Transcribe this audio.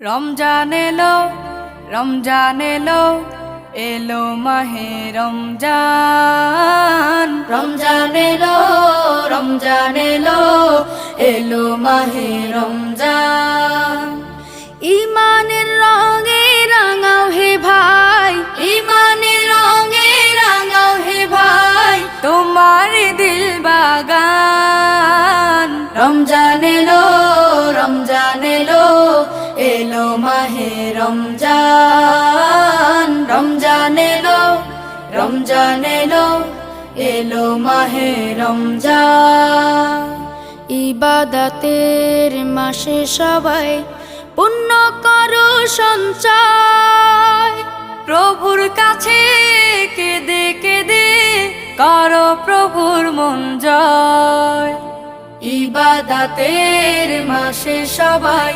রমজান এলো, রমজান এলো, এলো মাহে রমজান। রমজান এলো, রমজান এলো, এলো মাহে রমজান। ইমানের রঙে রাঙাও হে ভাই, ইমানের রঙে রাঙাও হে ভাই, তোমার দিল বাগান। রমজান এলো, রমজান এলো, এলো মাহে রমজান। রমজান এলো, রমজান এলো, এলো মাহে রমজান। ইবাদতের মাসে সবাই পুণ্য করো সঞ্চয়, প্রভুর কাছে কেঁদে কেঁদে করো প্রভুর মন জয়। ইবাদতের মাসে সবাই